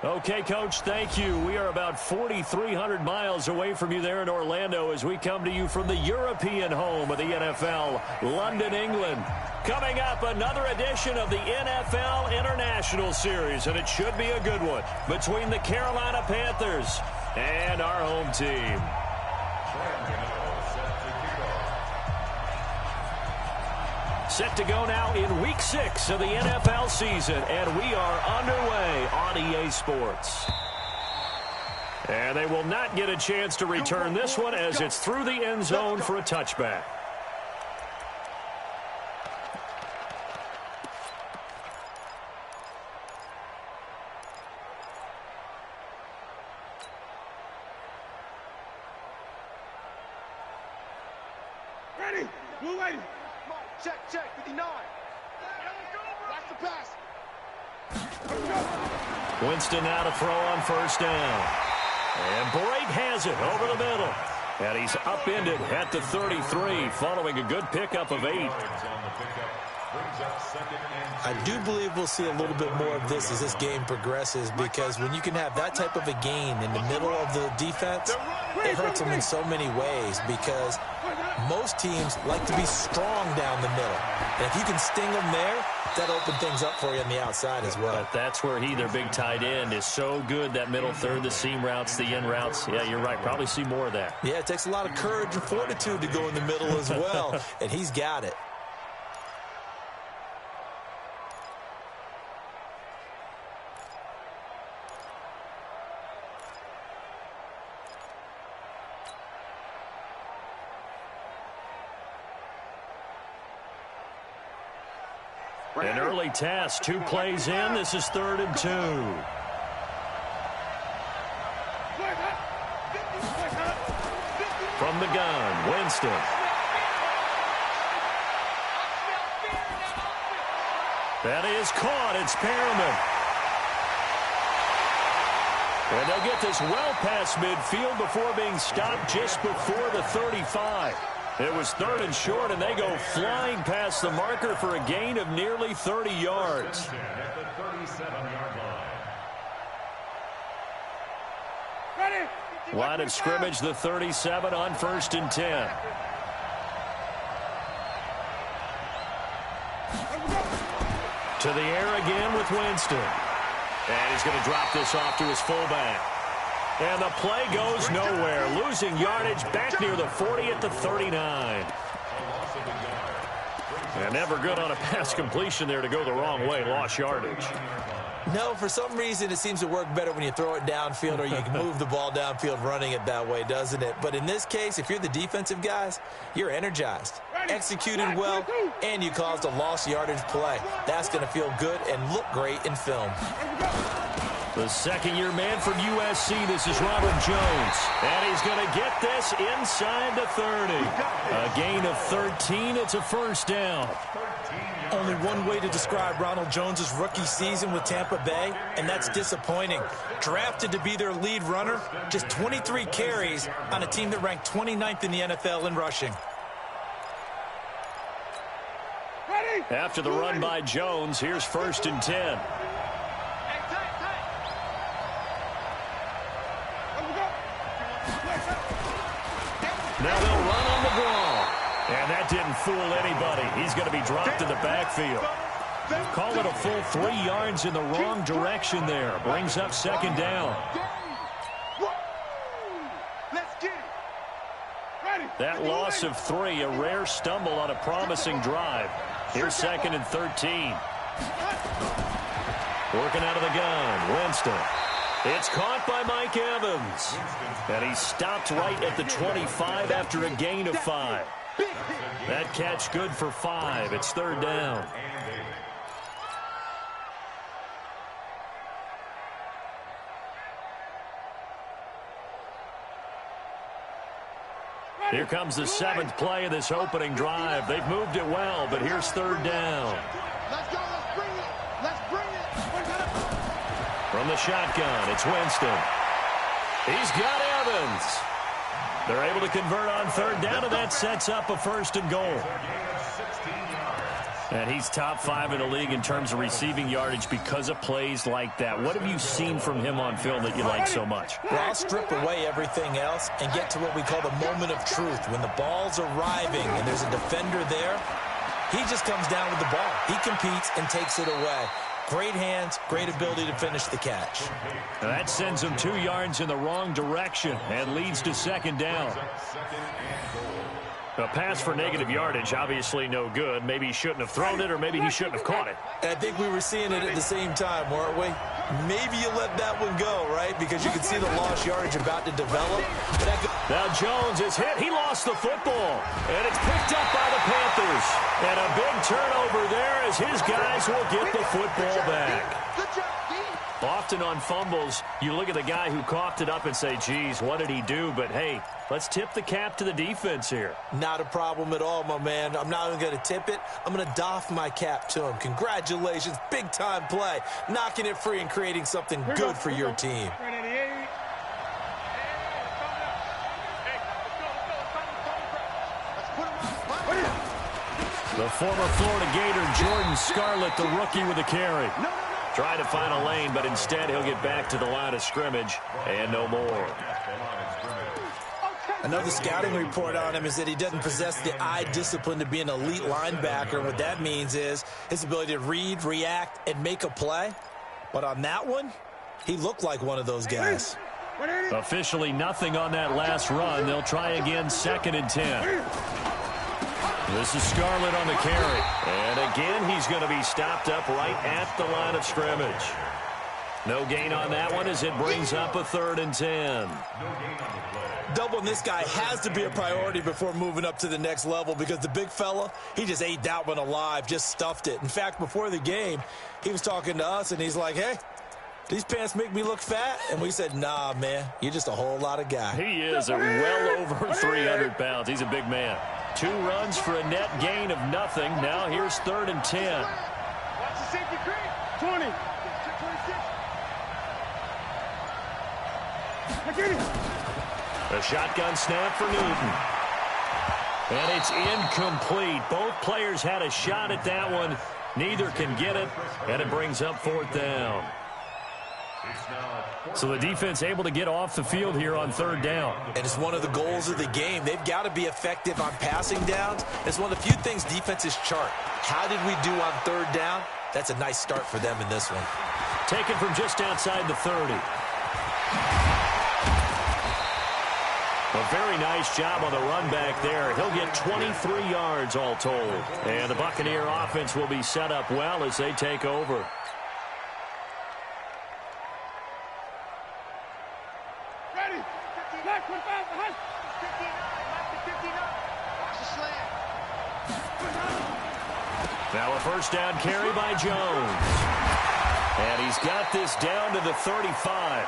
Okay, Coach, thank you. We are about 4,300 miles away from you there in Orlando as we come to you from the European home of the NFL, London, England. Coming up, another edition of the NFL International Series, and it should be a good one, between the Carolina Panthers and our home team. Set to go now in Week 6 of the NFL season, and we are underway on EA Sports. And they will not get a chance to return this one as it's through the end zone for a touchback. Ready, blue lady. Check, 59. Watch the pass. Winston now to throw on first down. And Brake has it over the middle. And he's upended at the 33 following a good pickup of 8. I do believe we'll see a little bit more of this as this game progresses, because when you can have that type of a gain in the middle of the defense, it hurts them in so many ways, because most teams like to be strong down the middle. And if you can sting them there, that'll open things up for you on the outside as well. But that's where their big tight end, is so good, that middle third, the seam routes, the in routes. Yeah, you're right. Probably see more of that. Yeah, it takes a lot of courage and fortitude to go in the middle as well, and he's got it. An early test, 2 plays in. This is 3rd and 2. From the gun, Winston. That is caught. It's Perriman. And they'll get this well past midfield before being stopped just before the 35. It was 3rd and short, and they go flying past the marker for a gain of nearly 30 yards. Line of scrimmage, the 37 on 1st and 10. To the air again with Winston. And he's going to drop this off to his fullback. And the play goes nowhere. Losing yardage back near the 40 at the 39. And never good on a pass completion there to go the wrong way. Lost yardage. No, for some reason it seems to work better when you throw it downfield, or you can move the ball downfield running it that way, doesn't it? But in this case, if you're the defensive guys, you're energized, executed well, and you caused a lost yardage play. That's going to feel good and look great in film. The second-year man from USC, this is Robert Jones. And he's going to get this inside the 30. A gain of 13. It's a first down. Only one way to describe Ronald Jones' rookie season with Tampa Bay, and that's disappointing. Drafted to be their lead runner, just 23 carries on a team that ranked 29th in the NFL in rushing. After the run by Jones, here's 1st and 10. Now they'll run on the draw. And that didn't fool anybody. He's going to be dropped in the backfield. Call it a full 3 yards in the wrong direction there. Brings up second down. That loss of 3, a rare stumble on a promising drive. Here's 2nd and 13. Working out of the gun, Winston. It's caught by Mike Evans. And he's stopped right at the 25 after a gain of 5. That catch good for 5. It's 3rd down. Here comes the 7th play of this opening drive. They've moved it well, but here's 3rd down. Let's go. Let's bring it. Let's bring it. From the shotgun, it's Winston. He's got Evans. They're able to convert on 3rd down, and that sets up a 1st and goal. And he's top 5 in the league in terms of receiving yardage because of plays like that. What have you seen from him on film that you like so much? Well, I'll strip away everything else and get to what we call the moment of truth. When the ball's arriving and there's a defender there, he just comes down with the ball. He competes and takes it away. Great hands, great ability to finish the catch. And that sends him 2 yards in the wrong direction and leads to 2nd down. A pass for negative yardage, obviously no good. Maybe he shouldn't have thrown it, or maybe he shouldn't have caught it. And I think we were seeing it at the same time, weren't we? Maybe you let that one go, right? Because you can see the lost yardage about to develop. Now Jones is hit. He lost the football. And it's picked up by the Panthers. And a big turnover there as his guys will get the football back. Often on fumbles, you look at the guy who coughed it up and say, geez, what did he do? But, hey, let's tip the cap to the defense here. Not a problem at all, my man. I'm not even going to tip it. I'm going to doff my cap to him. Congratulations. Big-time play. Knocking it free and creating something good for your team. The former Florida Gator, Jordan Scarlett, the rookie with the carry. Trying to find a lane, but instead he'll get back to the line of scrimmage and no more. Another scouting report on him is that he doesn't possess the eye discipline to be an elite linebacker. What that means is his ability to read, react, and make a play. But on that one, he looked like one of those guys. Officially nothing on that last run. They'll try again, 2nd and 10. This is Scarlett on the carry. And again, he's going to be stopped up right at the line of scrimmage. No gain on that one as it brings up a 3rd and 10. Doubling this guy has to be a priority before moving up to the next level because the big fella, he just ate that one alive, just stuffed it. In fact, before the game, he was talking to us, and he's like, hey, these pants make me look fat? And we said, nah, man, you're just a whole lot of guy. He is well over 300 pounds. He's a big man. 2 runs for a net gain of nothing. Now here's 3rd and 10. Watch the safety creep. 20. 26. A shotgun snap for Newton. And it's incomplete. Both players had a shot at that one. Neither can get it, and it brings up 4th down. So the defense able to get off the field here on 3rd down. And it's one of the goals of the game. They've got to be effective on passing downs. It's one of the few things defenses chart. How did we do on 3rd down? That's a nice start for them in this one. Taken from just outside the 30. A very nice job on the run back there. He'll get 23 yards all told. And the Buccaneer offense will be set up well as they take over. Ready. Black 25 behind. 59. Watch the slant. Now a 1st down carry by Jones. And he's got this down to the 35.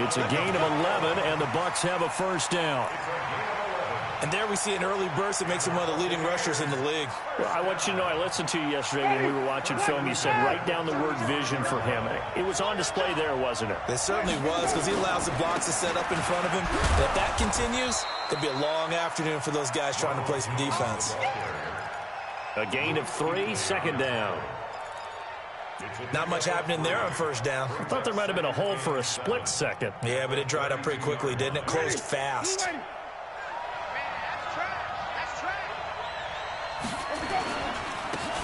It's a gain of 11, and the Bucs have a 1st down. And there we see an early burst that makes him one of the leading rushers in the league. Well, I want you to know, I listened to you yesterday when we were watching film. You said write down the word vision for him. It was on display there, wasn't it? It certainly was, because he allows the blocks to set up in front of him. And if that continues, it'll be a long afternoon for those guys trying to play some defense. A gain of 3, 2nd down. Not much happening there on 1st down. I thought there might have been a hole for a split second. Yeah, but it dried up pretty quickly, didn't it? Closed fast.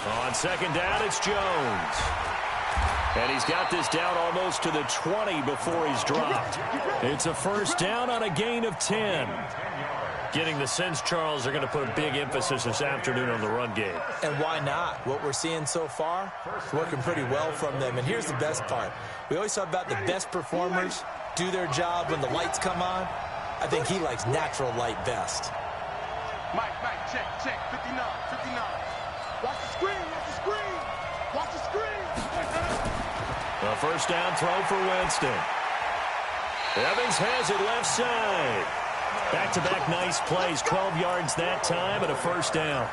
On second down, it's Jones. And he's got this down almost to the 20 before he's dropped. It's a first down on a gain of 10. Getting the sense, Charles, they're going to put a big emphasis this afternoon on the run game. And why not? What we're seeing so far, working pretty well from them. And here's the best part. We always talk about the best performers do their job when the lights come on. I think he likes natural light best. Mike, check, 59. Watch the screen, watch the screen. A first down throw for Winston. Evans has it left side. Back-to-back nice plays, 12 yards that time and a first down.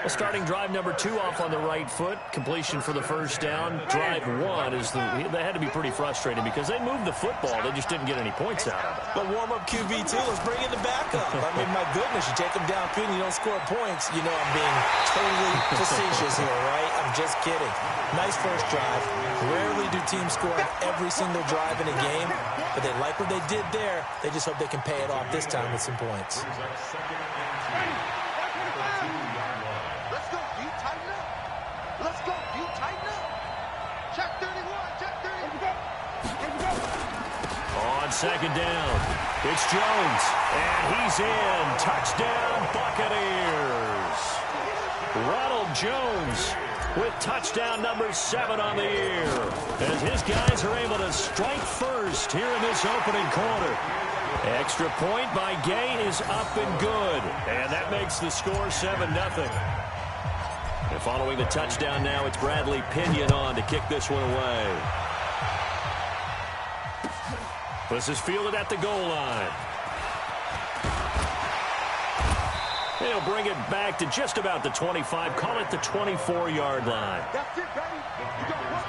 Well, starting drive number 2 off on the right foot. Completion for the first down. Drive 1 is they had to be pretty frustrating because they moved the football. They just didn't get any points out of it. But warm-up QB2, let's bring in the backup. I mean, my goodness, you take them down and you don't score points. You know I'm being totally facetious here, right? I'm just kidding. Nice first drive. Rarely do teams score on every single drive in a game, but they like what they did there. They just hope they can pay it off this time with some points. On second down, it's Jones, and he's in. Touchdown, Buccaneers. Ronald Jones with touchdown number 7 on the year, as his guys are able to strike first here in this opening quarter. Extra point by Gay is up and good, and that makes the score 7-0. And following the touchdown now, it's Bradley Pinion on to kick this one away. This is fielded at the goal line. He'll bring it back to just about the 25. Call it the 24-yard line. That's it, baby. You got one.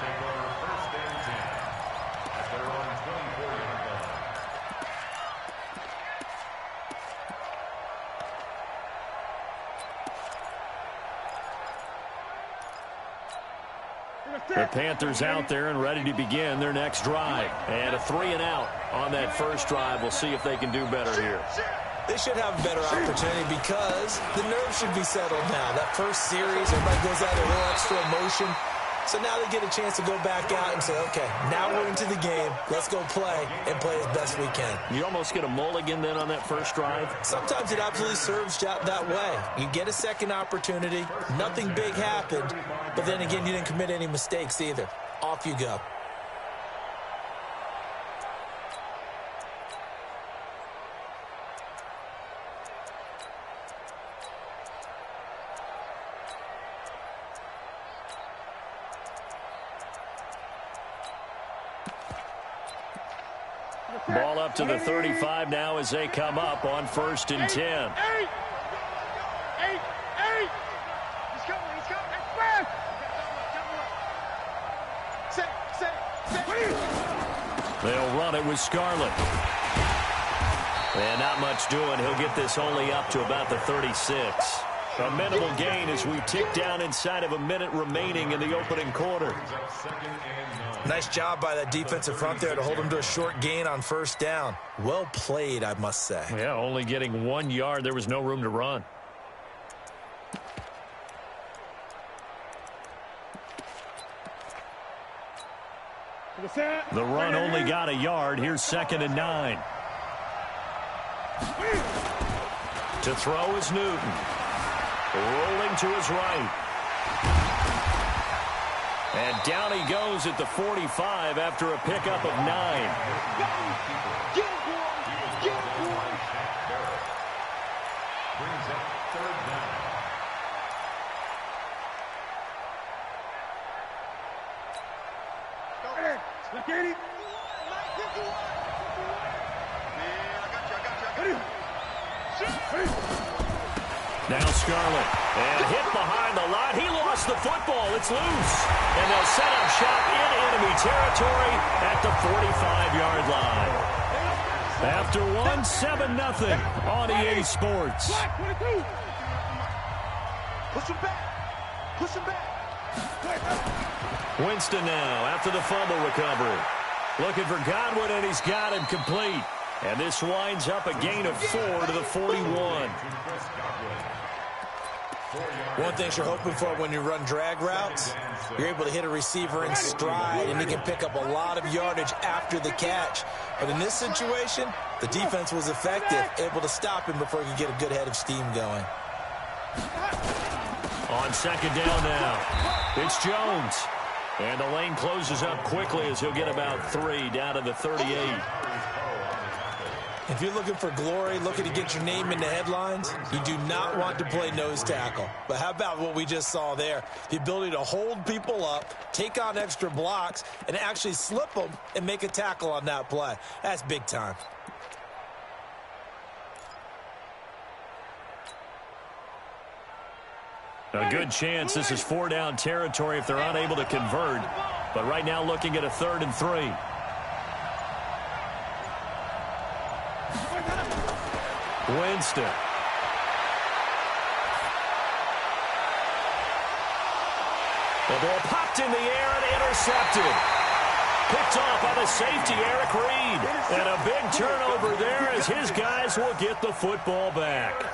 The Panthers out there and ready to begin their next drive. And a 3-and-out on that first drive. We'll see if they can do better here. They should have a better opportunity because the nerves should be settled now. That first series, everybody goes out a little extra emotion. So now they get a chance to go back out and say, okay, now we're into the game. Let's go play and play as best we can. You almost get a mulligan then on that first drive? Sometimes it absolutely serves that way. You get a second opportunity. Nothing big happened. But then again, you didn't commit any mistakes either. Off you go. Ball up to the 35 now as they come up on 1st and 10. Eight. He's coming. That's fast. Set. They'll run it with Scarlett. And not much doing. He'll get this only up to about the 36. A minimal gain as we tick down inside of a minute remaining in the opening quarter. Nice job by that defensive front there to hold him to a short gain on first down. Well played, I must say. Yeah, only getting 1 yard. There was no room to run. The run only got a yard. Here's 2nd and 9. To throw is Newton. Rolling to his right. And down he goes at the 45 after a pickup of 9. Get it, boy. Brings up 3rd down. Look at it. Now Scarlett. And hit behind the line. He lost the football. It's loose. And they'll set up shop in enemy territory at the 45-yard line. After 1, 7-0 on EA Sports. Push him back. Winston now after the fumble recovery. Looking for Godwin, and he's got him complete. And this winds up a gain of 4 to the 41. One thing you're hoping for when you run drag routes, you're able to hit a receiver in stride, and he can pick up a lot of yardage after the catch. But in this situation, the defense was effective, able to stop him before he could get a good head of steam going. On second down now, it's Jones. And the lane closes up quickly as he'll get about 3 down to the 38. If you're looking for glory, looking to get your name in the headlines, you do not want to play nose tackle. But how about what we just saw there? The ability to hold people up, take on extra blocks, and actually slip them and make a tackle on that play. That's big time. A good chance this is 4-down territory if they're unable to convert. But right now looking at a 3rd and 3. Winston. The ball popped in the air and intercepted. Picked off by the safety, Eric Reed. And a big turnover there as his guys will get the football back.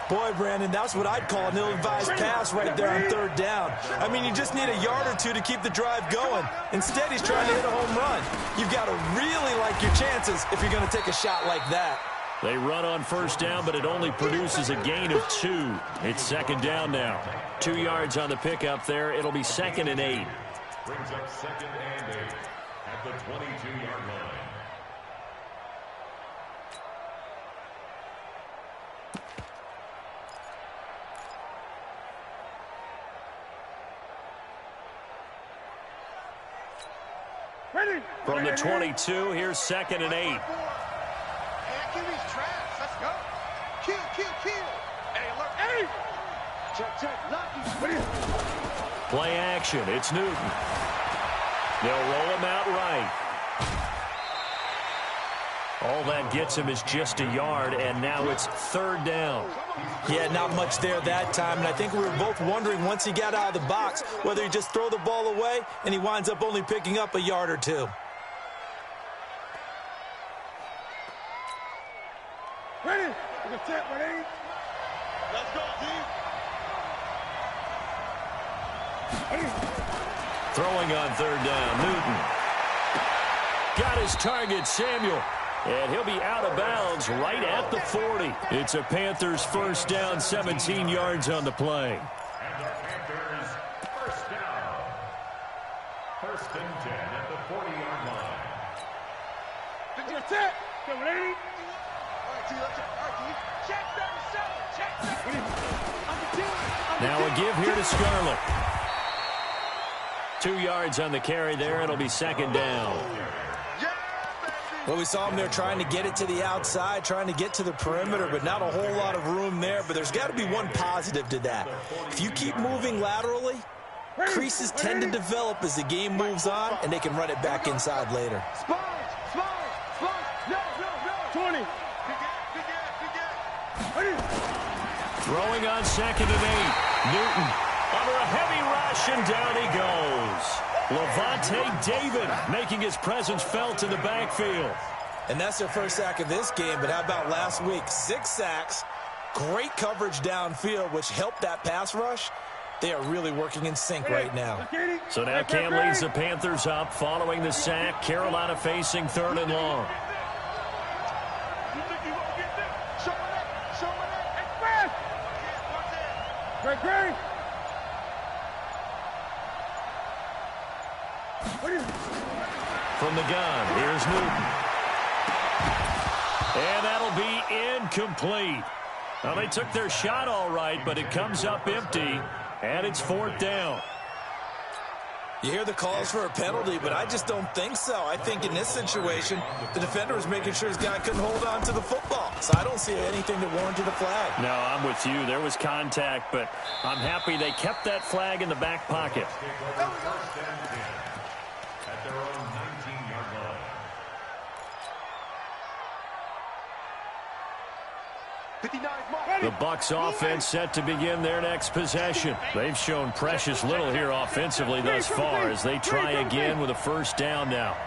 Boy, Brandon, that's what I'd call an ill-advised pass right there on 3rd down. I mean, you just need a yard or two to keep the drive going. Instead, he's trying to hit a home run. You've got to really like your chances if you're going to take a shot like that. They run on 1st down, but it only produces a gain of 2. It's 2nd down now. 2 yards on the pickup there. It'll be 2nd and 8. Brings up 2nd and 8 at the 22-yard line. From the 22, here's 2nd and 8. Hey, kill these traps. Let's go. Kill. Hey, alert. Hey. Check. Lucky. Play action. It's Newton. They'll roll him out right. All that gets him is just a yard, and now it's 3rd down. Yeah, not much there that time, and I think we were both wondering once he got out of the box whether he just throw the ball away and he winds up only picking up a yard or 2. Ready. Ready. Let's go, team. Throwing on 3rd down, Newton. Got his target, Samuel. And he'll be out of bounds right at the 40. It's a Panthers 1st down, 17 yards on the play. And the Panthers 1st down. 1st and 10 at the 40-yard line. That's it. Get ready. All right, T. Check 37. Now a give here to Scarlett. 2 yards on the carry there. It'll be 2nd down. Well, we saw him there trying to get it to the outside, trying to get to the perimeter, but not a whole lot of room there. But there's got to be one positive to that. If you keep moving laterally, creases tend to develop as the game moves on, and they can run it back inside later. Spot. No. 20. Throwing on 2nd and 8. Newton under a heavy rush, and down he goes. Levante David making his presence felt in the backfield. And that's their first sack of this game, but how about last week? 6 sacks, great coverage downfield, which helped that pass rush. They are really working in sync right now. So now Cam leads the Panthers up following the sack. Carolina facing 3rd and long. Great. From the gun, here's Newton. And that'll be incomplete. Well, they took their shot all right, but it comes up empty, and it's 4th down. You hear the calls for a penalty, but I just don't think so. I think in this situation, the defender was making sure his guy couldn't hold on to the football. So I don't see anything that warranted a flag. No, I'm with you. There was contact, but I'm happy they kept that flag in the back pocket. At their own 19-yard line. 59. The Bucs offense set to begin their next possession. They've shown precious little here offensively thus far as they try again with a 1st down now.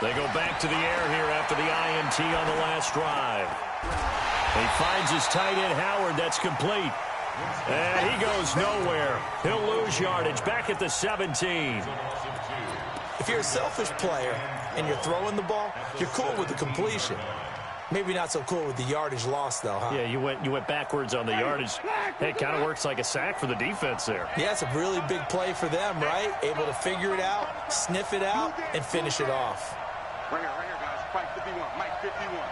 They go back to the air here after the INT on the last drive. He finds his tight end, Howard. That's complete. And he goes nowhere. He'll lose yardage back at the 17. If you're a selfish player and you're throwing the ball, you're cool with the completion. Maybe not so cool with the yardage loss, though, huh? Yeah, you went backwards on the yardage. Hey, it kind of works like a sack for the defense there. Yeah, it's a really big play for them, right? Able to figure it out, sniff it out, and finish it off. Right here, guys. Mike 51. Mike 51.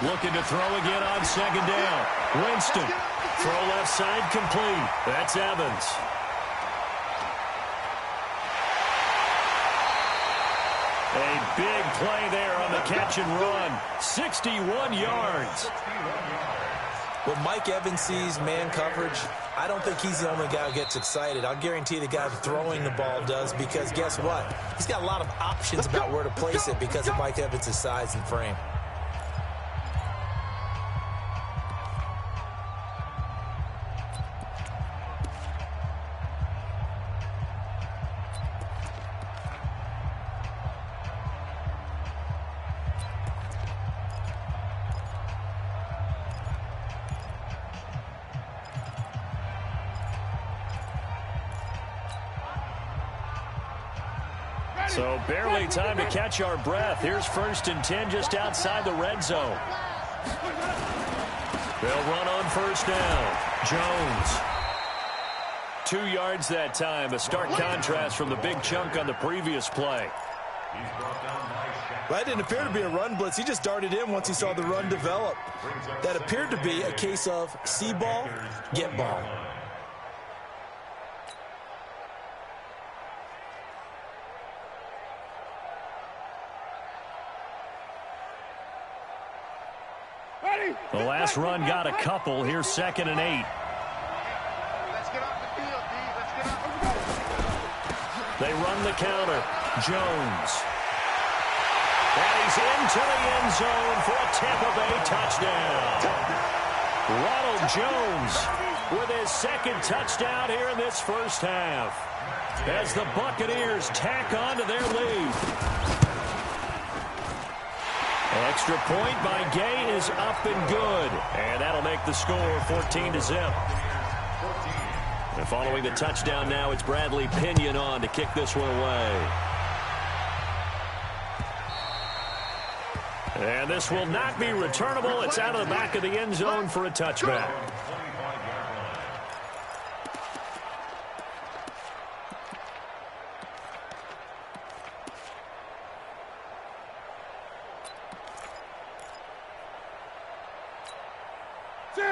Looking to throw again on second down. Winston. Throw left side complete. That's Evans. A big play there on the catch and run. 61 yards. When Mike Evans sees man coverage, I don't think he's the only guy who gets excited. I'll guarantee the guy throwing the ball does, because guess what? He's got a lot of options about where to place it because of Mike Evans' size and frame. So barely time to catch our breath. Here's 1st and 10 just outside the red zone. They'll run on 1st down. Jones. 2 yards that time. A stark contrast from the big chunk on the previous play. That didn't appear to be a run blitz. He just darted in once he saw the run develop. That appeared to be a case of see ball, get ball. The last run got a couple. Here's 2nd and 8. Let's get off the field, D. Let's get off the field. They run the counter. Jones. And he's into the end zone for a Tampa Bay touchdown. Ronald Jones with his 2nd touchdown here in this first half, as the Buccaneers tack on to their lead. Extra point by Gay is up and good. And that'll make the score 14-0. And following the touchdown now, it's Bradley Pinion on to kick this one away. And this will not be returnable. It's out of the back of the end zone for a touchback.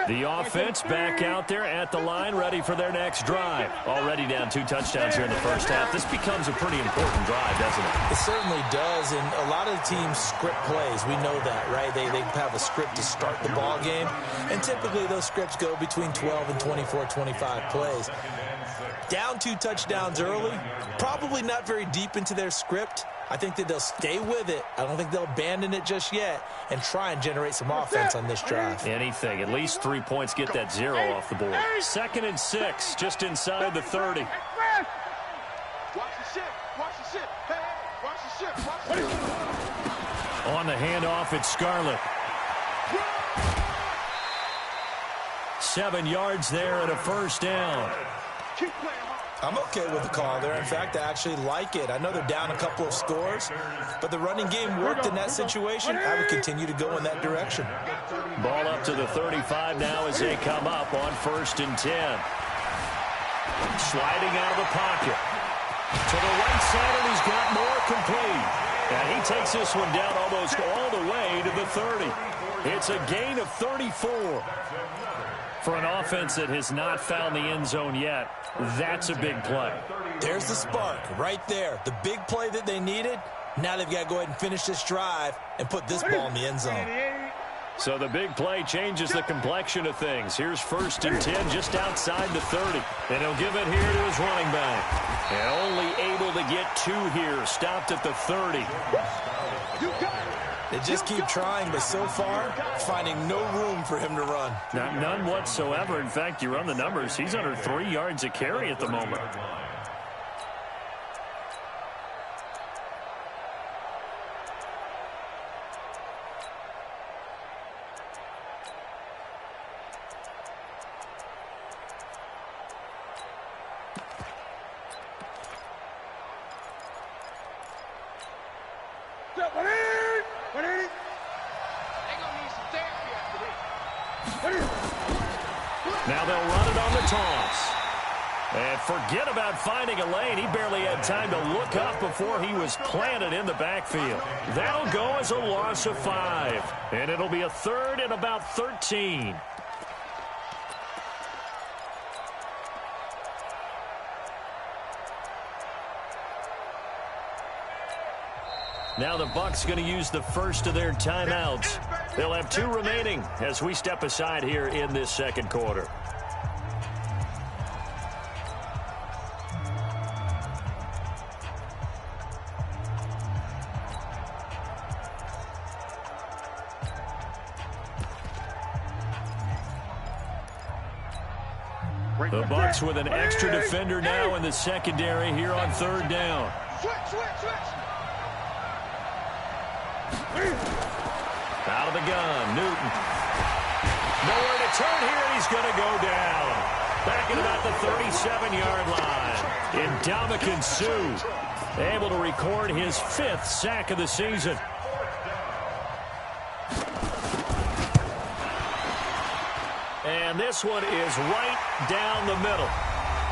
The offense back out there at the line, ready for their next drive. Already down 2 touchdowns here in the first half. This becomes a pretty important drive, doesn't it? It certainly does, and a lot of the teams script plays. We know that, right? They have a script to start the ball game, and typically those scripts go between 12 and 24, 25 plays. Down 2 touchdowns early, probably not very deep into their script. I think that they'll stay with it. I don't think they'll abandon it just yet and try and generate some offense on this drive. Anything. At least 3 points. Get that 0 off the board. 2nd and 6, just inside the 30. Watch the ship. Watch the ship. Hey, watch the ship. Watch the ship. On the handoff, it's Scarlett. 7 yards there and a 1st down. Keep playing hard. I'm okay with the call there. In fact, I actually like it. I know they're down a couple of scores, but the running game worked in that situation. I would continue to go in that direction. Ball up to the 35 now as they come up on 1st and 10. Sliding out of the pocket. To the right side, and he's got more complete. And he takes this one down almost all the way to the 30. It's a gain of 34. For an offense that has not found the end zone yet, that's a big play. There's the spark right there. The big play that they needed. Now they've got to go ahead and finish this drive and put this ball in the end zone. So the big play changes the complexion of things. Here's 1st and 10 just outside the 30. And he'll give it here to his running back. And only able to get 2 here. Stopped at the 30. They just keep trying, but so far, finding no room for him to run. None whatsoever. In fact, you run the numbers. He's under 3 yards a carry at the moment. Now they'll run it on the toss. And forget about finding a lane. He barely had time to look up before he was planted in the backfield. That'll go as a loss of 5. And it'll be a third and about 13. Now the Bucs going to use the first of their timeouts. They'll have 2 remaining as we step aside here in this second quarter. The Bucs with an extra defender now in the secondary here on third down. Out of the gun, Newton. Nowhere to turn here, and he's going to go down. Back at about the 37-yard line. Ndamukong Suh able to record his 5th sack of the season. And this one is right down the middle.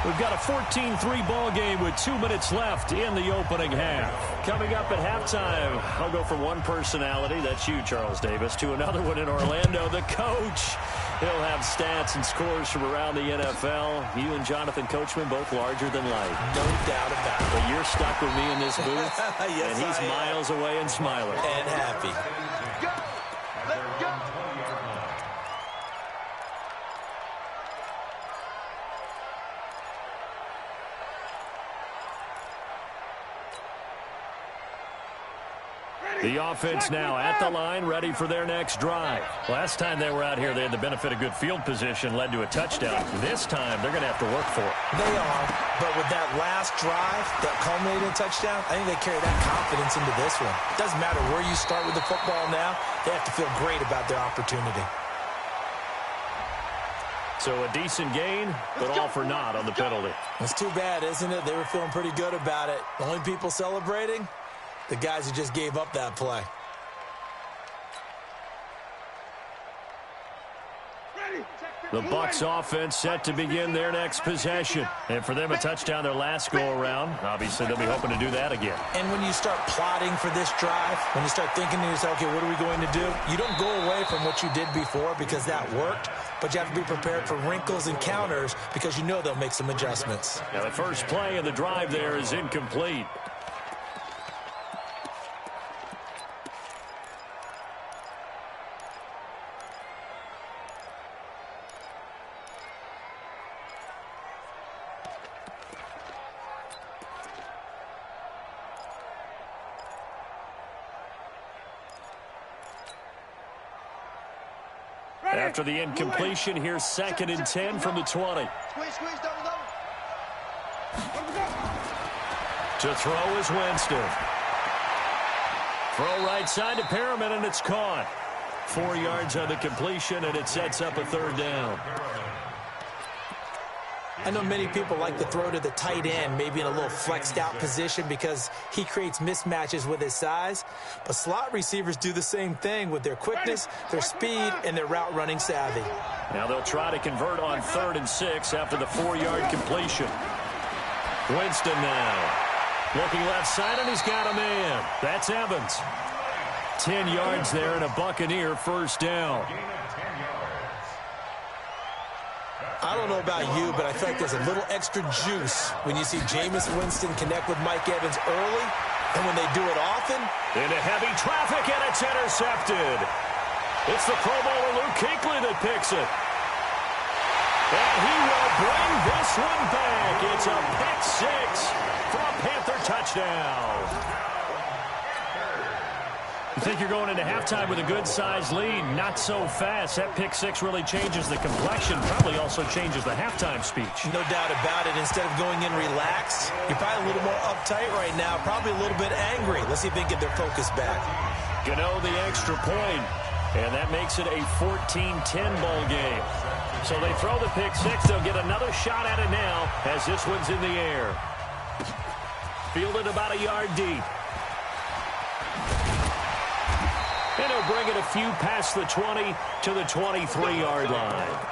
We've got a 14-3 ball game with 2 minutes left in the opening half. Coming up at halftime, I'll go from one personality, that's you, Charles Davis, to another one in Orlando, the coach. He'll have stats and scores from around the NFL. You and Jonathan Coachman both larger than life. No doubt about it. But you're stuck with me in this booth, yes, and he's miles away and smiling. And happy. Go! Let's go! The offense now at the line, ready for their next drive. Last time they were out here, they had the benefit of good field position, led to a touchdown. This time, they're going to have to work for it. They are, but with that last drive that culminated in a touchdown, I think they carry that confidence into this one. It doesn't matter where you start with the football now. They have to feel great about their opportunity. So a decent gain, but all for naught on the penalty. It's too bad, isn't it? They were feeling pretty good about it. The only people celebrating? The guys who just gave up that play. The Bucs offense set to begin their next possession. And for them, a touchdown their last go-around. Obviously, they'll be hoping to do that again. And when you start plotting for this drive, when you start thinking to yourself, okay, what are we going to do? You don't go away from what you did before because that worked, but you have to be prepared for wrinkles and counters because you know they'll make some adjustments. Now, the first play of the drive there is incomplete. After the incompletion, here's 2nd and 10 from the 20. Squeeze, double. To throw is Winston. Throw right side to Perriman, and it's caught. 4 yards on the completion, and it sets up a third down. I know many people like to throw to the tight end, maybe in a little flexed out position because he creates mismatches with his size. But slot receivers do the same thing with their quickness, their speed, and their route running savvy. Now they'll try to convert on 3rd and 6 after the 4-yard completion. Winston now. Looking left side, and he's got a man. That's Evans. 10 yards there and a Buccaneer first down. I don't know about you, but I feel like there's a little extra juice when you see Jameis Winston connect with Mike Evans early, and when they do it often. Into heavy traffic, and it's intercepted. It's the Pro Bowler Luke Kuechly that picks it. And he will bring this one back. It's a pick 6 for a Panther touchdown. You think you're going into halftime with a good-sized lead. Not so fast. That pick 6 really changes the complexion. Probably also changes the halftime speech. No doubt about it. Instead of going in relaxed, you're probably a little more uptight right now. Probably a little bit angry. Let's see if they can get their focus back. Gano the extra point. And that makes it a 14-10 ball game. So they throw the pick 6. They'll get another shot at it now as this one's in the air. Fielded about a yard deep. And he'll bring it a few past the 20 to the 23-yard line.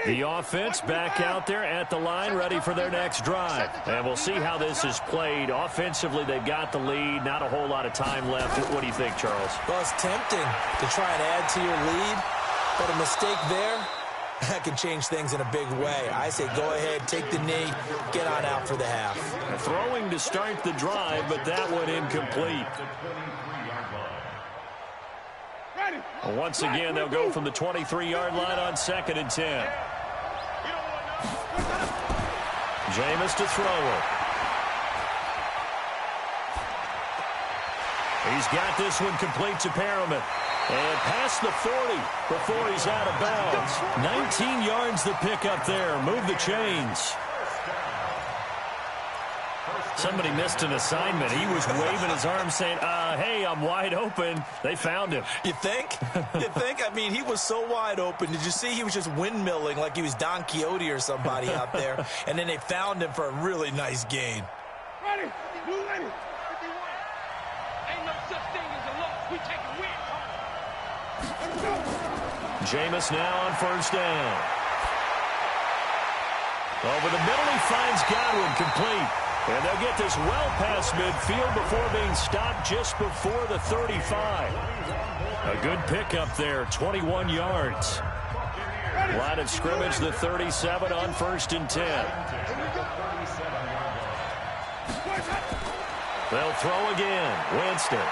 The offense back out there at the line, ready for their next drive. And we'll see how this is played. Offensively, they've got the lead. Not a whole lot of time left. What do you think, Charles? Well, it's tempting to try and add to your lead, but a mistake there, that can change things in a big way. I say go ahead, take the knee, get on out for the half. Throwing to start the drive, but that one incomplete. Once again, they'll go from the 23-yard line on 2nd and 10. Jameis to throw it. He's got this one complete to Perriman. And past the 40 before he's out of bounds. 19 yards the pick up there. Move the chains. Somebody missed an assignment. He was waving his arm saying, hey, I'm wide open. They found him. You think? You think? I mean, he was so wide open. Did you see he was just windmilling like he was Don Quixote or somebody out there? And then they found him for a really nice gain. Ready. Blue ready. 51. Ain't no such thing as a loss. We take a win. Let's go. Jameis now on 1st down. Over the middle, he finds Godwin complete. And they'll get this well past midfield before being stopped just before the 35. A good pickup there, 21 yards. Line of scrimmage, the 37 on 1st and 10. They'll throw again. Winston.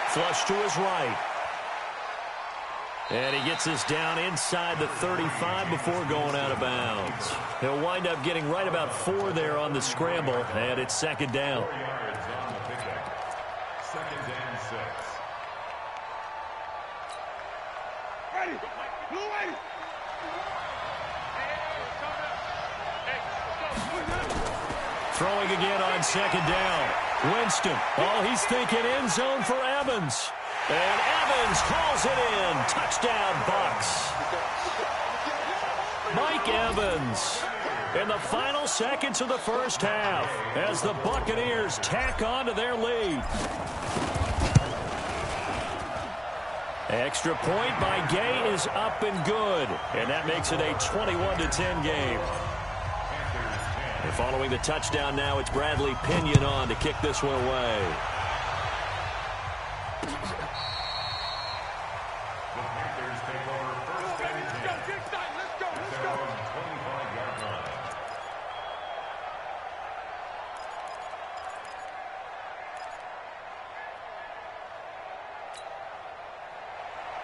Flush to his right. And he gets us down inside the 35 before going out of bounds. He'll wind up getting right about 4 there on the scramble, and it's 2nd down. 4 yards on the pickup. 2nd and 6. Ready. Blue ready. Throwing again on 2nd down. Winston. Oh, he's thinking end zone for Evans. And Evans hauls it in. Touchdown, Bucs. Mike Evans in the final seconds of the first half as the Buccaneers tack on to their lead. Extra point by Gay is up and good. And that makes it a 21-10 game. And following the touchdown now, it's Bradley Pinion on to kick this one away.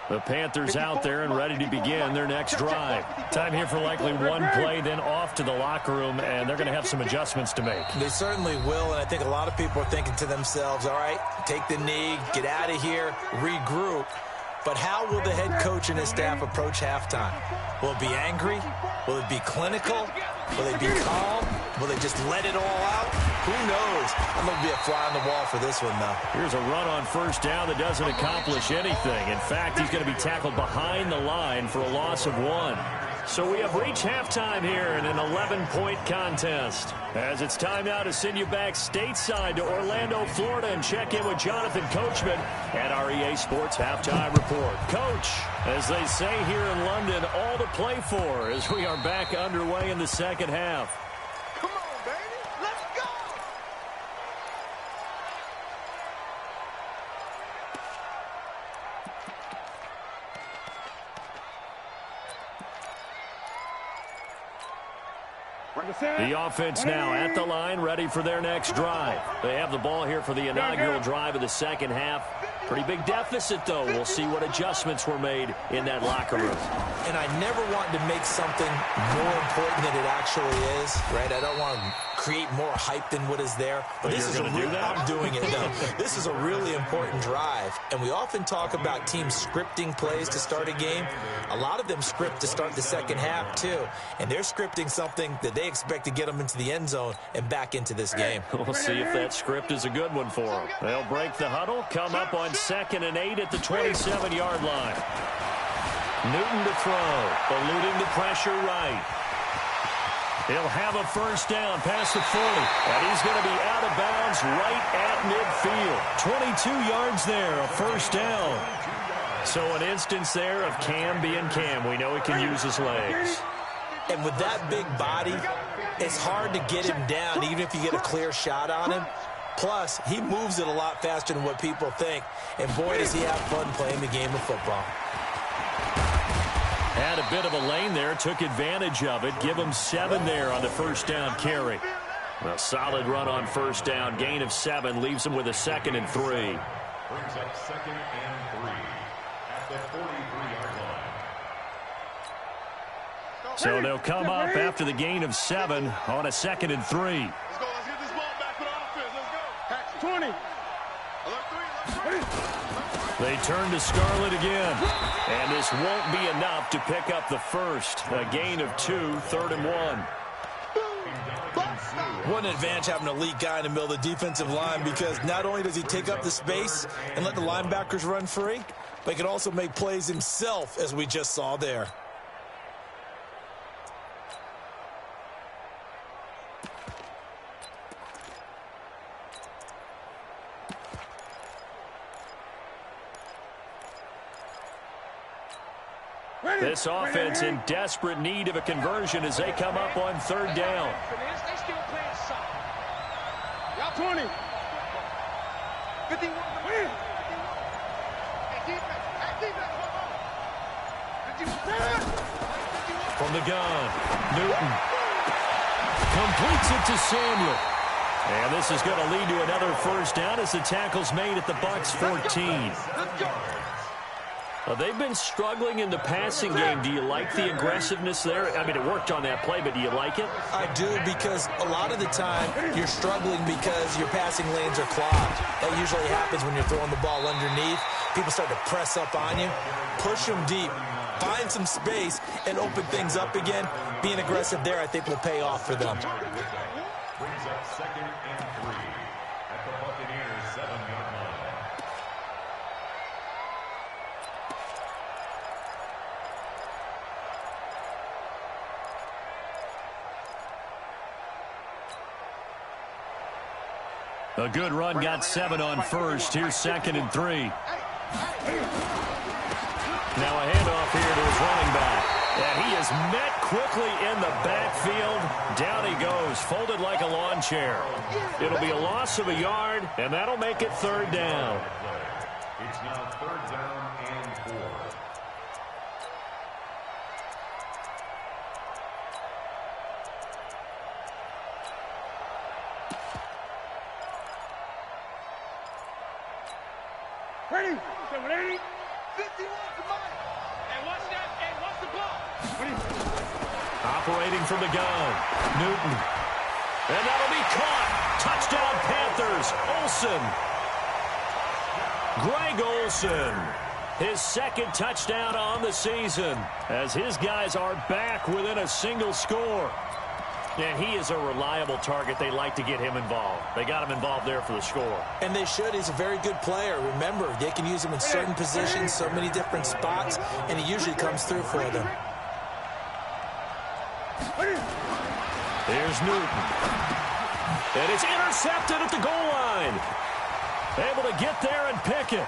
The Panthers out there and ready to begin their next drive. Time here for likely one play, then off to the locker room, and they're going to have some adjustments to make. They certainly will, and I think a lot of people are thinking to themselves, all right, take the knee, get out of here, regroup. But how will the head coach and his staff approach halftime? Will it be angry? Will it be clinical? Will they be calm? Will they just let it all out? Who knows? I'm going to be a fly on the wall for this one, though. Here's a run on 1st down that doesn't accomplish anything. In fact, he's going to be tackled behind the line for a loss of 1. So we have reached halftime here in an 11-point contest. As it's time now to send you back stateside to Orlando, Florida, and check in with Jonathan Coachman at our EA Sports Halftime Report. Coach, as they say here in London, all to play for as we are back underway in the second half. Come on, baby. Let's go. The offense now at the line, ready for their next drive. They have the ball here for the inaugural drive of the second half. Pretty big deficit, though. We'll see what adjustments were made in that locker room. And I never want to make something more important than it actually is, right? I don't want to create more hype than what is there. But this is I'm doing it though. This is a really important drive, and we often talk about teams scripting plays to start a game. A lot of them script to start the second half too, and they're scripting something that they expect to get them into the end zone and back into this game. We'll see if that script is a good one for them. They'll break the huddle, come up on 2nd and 8 at the 27-yard line. Newton to throw, eluding the pressure right. He'll have a first down past the 40, and he's going to be out of bounds right at midfield. 22 yards there, a first down. So an instance there of Cam being Cam. We know he can use his legs. And with that big body, it's hard to get him down, even if you get a clear shot on him. Plus, he moves it a lot faster than what people think. And boy, does he have fun playing the game of football. Had a bit of a lane there, took advantage of it. Give him 7 there on the first down carry. A solid run on first down. Gain of 7 leaves him with a 2nd and 3. Brings up 2nd and 3 at the 43-yard line. So they'll come up after the gain of 7 on a 2nd and 3. Let's go. Let's get this ball back for the offense. Let's go. 20. They turn to Scarlett again. And this won't be enough to pick up the first. A gain of 2, 3rd and 1. What an advantage having an elite guy in the middle of the defensive line, because not only does he take up the space and let the linebackers run free, but he can also make plays himself, as we just saw there. This offense in desperate need of a conversion as they come up on 3rd down. They still playing soft. Y'all 20. 51. From the gun, Newton completes it to Samuel. And this is going to lead to another first down as the tackle's made at the Bucs 14. Well, they've been struggling in the passing game. Do you like the aggressiveness there? I mean, it worked on that play, but do you like it? I do, because a lot of the time you're struggling because your passing lanes are clogged. That usually happens when you're throwing the ball underneath. People start to press up on you. Push them deep. Find some space and open things up again. Being aggressive there, I think, will pay off for them. Brings up 2nd and 3 at the Buccaneers' 7-yard line. A good run, got 7 on first. Here's 2nd and 3. Now a handoff here to his running back. And he is met quickly in the backfield. Down he goes, folded like a lawn chair. It'll be a loss of a yard, and that'll make it 3rd down. It's now 3rd down and 4. Ready? 780. 51 to mine. And watch that. And watch the ball. Operating from the gun, Newton. And that'll be caught. Touchdown Panthers. Olsen. Greg Olsen. His 2nd touchdown on the season as his guys are back within a single score. And he is a reliable target. They like to get him involved. They got him involved there for the score. And they should. He's a very good player. Remember, they can use him in certain positions, so many different spots, and he usually comes through for them. Here's Newton. And it's intercepted at the goal line. Able to get there and pick it.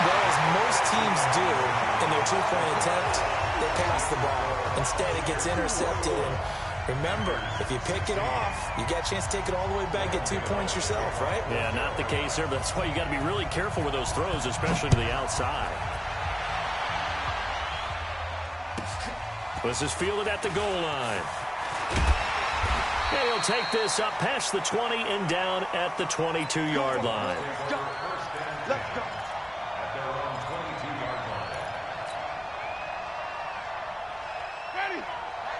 Well, as most teams do in their two-point attempt, they pass the ball. Instead, it gets intercepted. And remember, if you pick it off, you got a chance to take it all the way back, get 2 points yourself, right? Yeah, not the case there, but that's why you got to be really careful with those throws, especially to the outside. This is fielded at the goal line. And he'll take this up past the 20 and down at the 22-yard line. Let's go. At their own 22-yard line. Ready?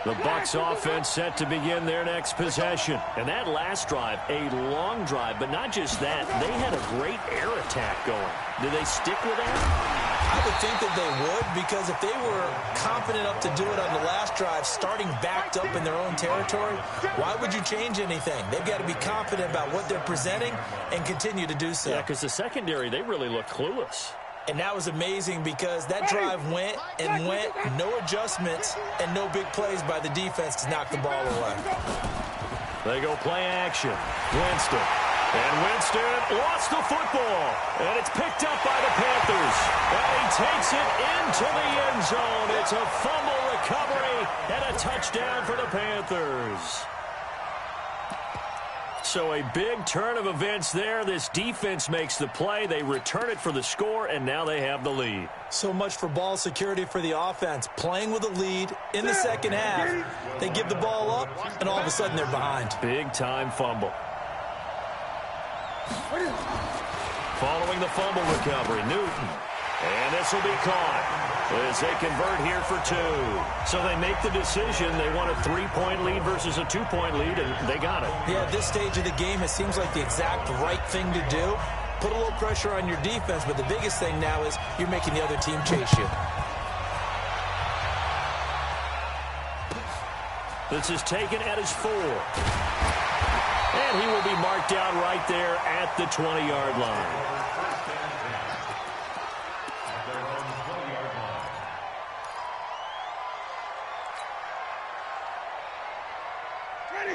The Bucs offense set to begin their next possession. And that last drive, a long drive, but not just that. They had a great air attack going. Do they stick with that? I would think that they would, because if they were confident enough to do it on the last drive, starting backed up in their own territory, why would you change anything? They've got to be confident about what they're presenting and continue to do so. Yeah, because the secondary, they really looked clueless. And that was amazing because that drive went and went, no adjustments and no big plays by the defense to knock the ball away. They go play action. Winston. And Winston lost the football. And it's picked up by the Panthers. And he takes it into the end zone. It's a fumble recovery and a touchdown for the Panthers. So a big turn of events there. This defense makes the play. They return it for the score, and now they have the lead. So much for ball security for the offense. Playing with a lead in the second half. They give the ball up, and all of a sudden they're behind. Big-time fumble. Following the fumble recovery, Newton. And this will be caught as they convert here for 2. So they make the decision. They want a 3-point lead versus a 2-point lead, and they got it. Yeah, at this stage of the game, it seems like the exact right thing to do. Put a little pressure on your defense, but the biggest thing now is you're making the other team chase you. This is taken at his 4. And he will be marked down right there at the 20-yard line.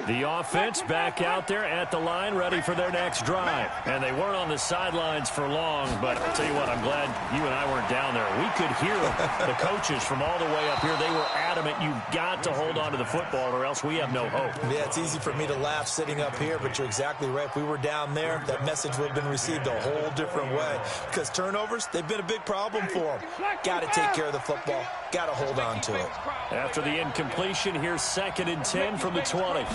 The offense back out there at the line, ready for their next drive. And they weren't on the sidelines for long, but I'll tell you what, I'm glad you and I weren't down there. We could hear the coaches from all the way up here. They were adamant, you've got to hold on to the football or else we have no hope. Yeah, it's easy for me to laugh sitting up here, but you're exactly right. If we were down there, that message would have been received a whole different way. Because turnovers, they've been a big problem for them. Got to take care of the football. Got to hold on to it. After the incompletion, here's 2nd and 10 from the 20.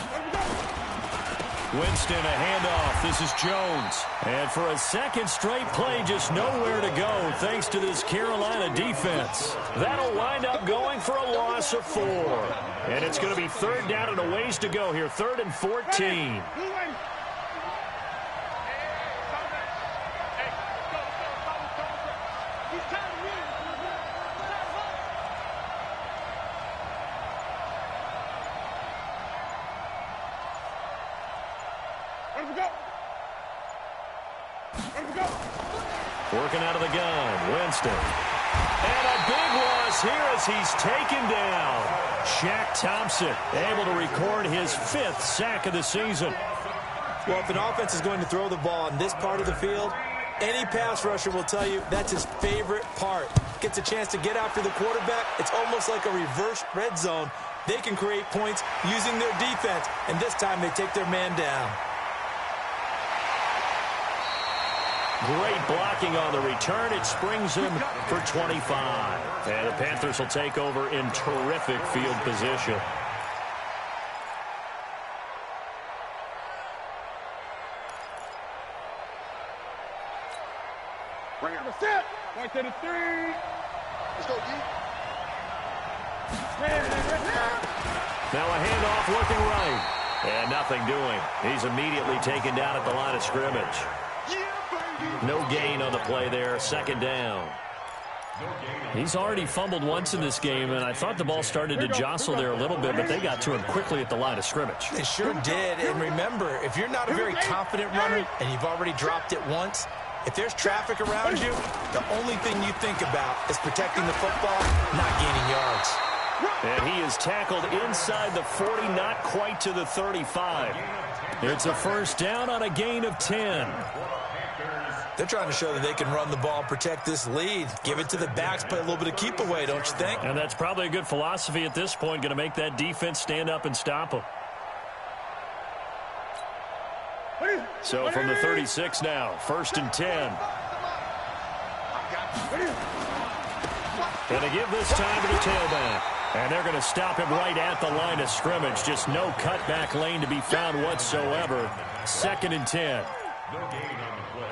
Winston, a handoff. This is Jones. And for a second straight play, just nowhere to go thanks to this Carolina defense. That'll wind up going for a loss of 4. And it's going to be 3rd down and a ways to go here. 3rd and 14. Working out of the gun, Winston. And a big loss here as he's taken down. Shaq Thompson able to record his 5th sack of the season. Well, if an offense is going to throw the ball in this part of the field, any pass rusher will tell you that's his favorite part. Gets a chance to get after the quarterback. It's almost like a reverse red zone. They can create points using their defense, and this time they take their man down. Great blocking on the return. It springs him for 25. And the Panthers will take over in terrific field position. Bring it. Set. Point to the 3. Let's go, D. Now a handoff looking right. And nothing doing. He's immediately taken down at the line of scrimmage. No gain on the play there. 2nd down. He's already fumbled once in this game, and I thought the ball started to jostle there a little bit, but they got to him quickly at the line of scrimmage. They sure did. And remember, if you're not a very confident runner and you've already dropped it once, if there's traffic around you, the only thing you think about is protecting the football, not gaining yards. And he is tackled inside the 40, not quite to the 35. It's a 1st down on a gain of 10. They're trying to show that they can run the ball and protect this lead. Give it to the backs, play a little bit of keep away, don't you think? And that's probably a good philosophy at this point, going to make that defense stand up and stop them. So from the 36 now, 1st and 10. And they give this time to the tailback. And they're going to stop him right at the line of scrimmage. Just no cutback lane to be found whatsoever. 2nd and 10.